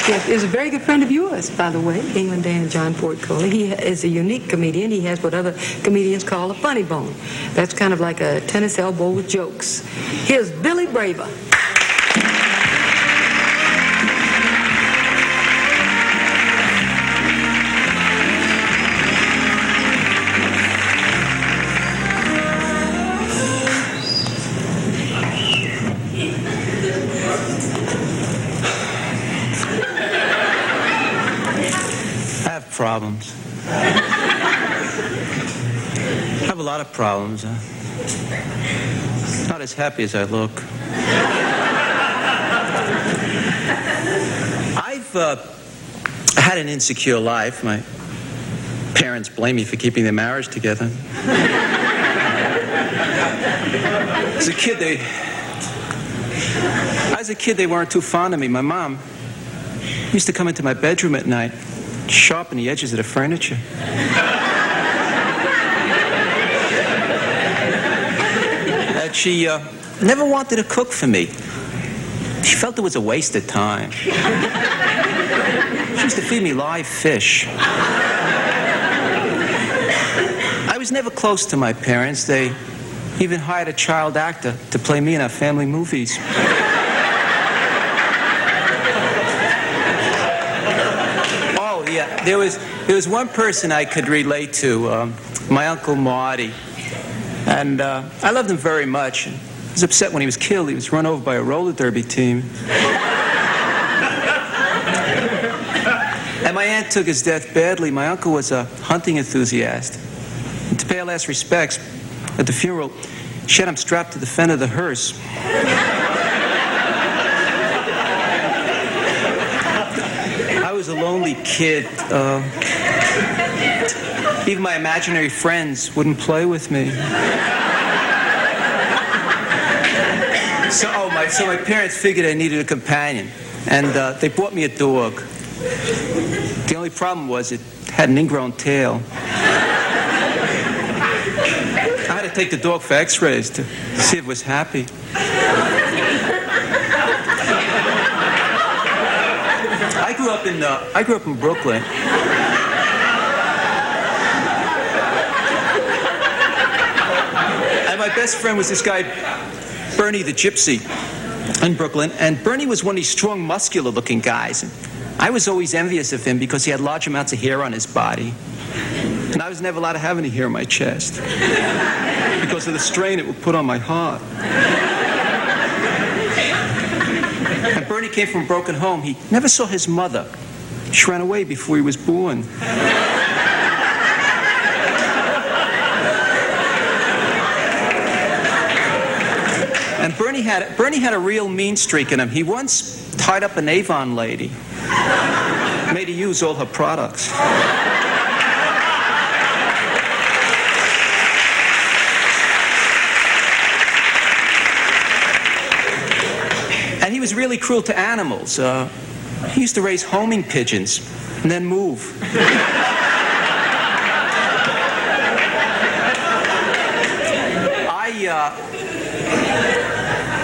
Yes, is a very good friend of yours, by the way, England Dan and John Ford Coley. He is a unique comedian. He has what other comedians call a funny bone. That's kind of like a tennis elbow with jokes. Here's Billy Braver. Problems. I have a lot of problems. Not as happy as I look. I've had an insecure life. My parents blame me for keeping their marriage together. As a kid, they weren't too fond of me. My mom used to come into my bedroom at night, sharpen the edges of the furniture. And she never wanted to cook for me. She felt it was a waste of time. She used to feed me live fish. I was never close to my parents. They even hired a child actor to play me in our family movies. Yeah, there was one person I could relate to, my Uncle Marty. And I loved him very much. He was upset when he was killed. He was run over by a roller derby team. And my aunt took his death badly. My uncle was a hunting enthusiast. And to pay our last respects, at the funeral, she had him strapped to the fender of the hearse. I was a lonely kid. Even my imaginary friends wouldn't play with me. So my parents figured I needed a companion, and they bought me a dog. The only problem was it had an ingrown tail. I had to take the dog for x-rays to see if it was happy. I grew up in Brooklyn. And my best friend was this guy, Bernie the Gypsy, in Brooklyn. And Bernie was one of these strong, muscular-looking guys. And I was always envious of him because he had large amounts of hair on his body. And I was never allowed to have any hair on my chest because of the strain it would put on my heart. And Bernie came from a broken home. He never saw his mother. She ran away before he was born. And Bernie had a real mean streak in him. He once tied up an Avon lady, made her use all her products. And he was really cruel to animals. He used to raise homing pigeons and then move.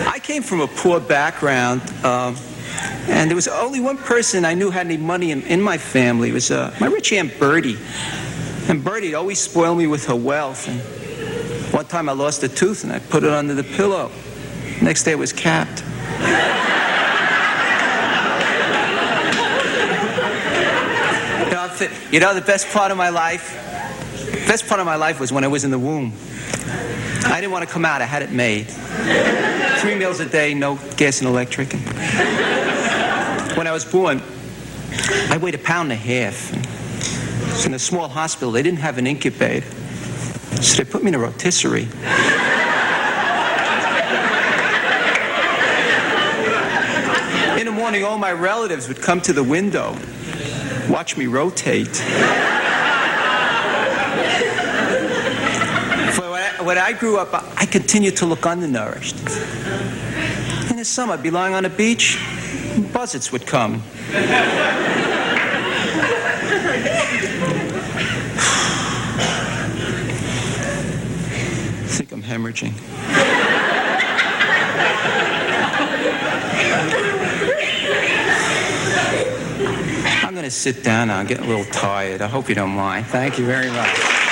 I came from a poor background, and there was only one person I knew had any money in my family. It was my rich Aunt Bertie. And Bertie always spoiled me with her wealth. And one time I lost a tooth, and I put it under the pillow. Next day it was capped. You know, the best part of my life was when I was in the womb. I didn't want to come out. I had it made. 3 meals a day, no gas and electric. When I was born, I weighed 1.5 pounds. It was in a small hospital. They didn't have an incubator, so they put me in a rotisserie. In the morning, all my relatives would come to the window, watch me rotate. When I grew up, I continued to look undernourished. In the summer, I'd be lying on the beach, and buzzards would come. I think I'm hemorrhaging. going to sit down now. I'm getting a little tired. I hope you don't mind. Thank you very much.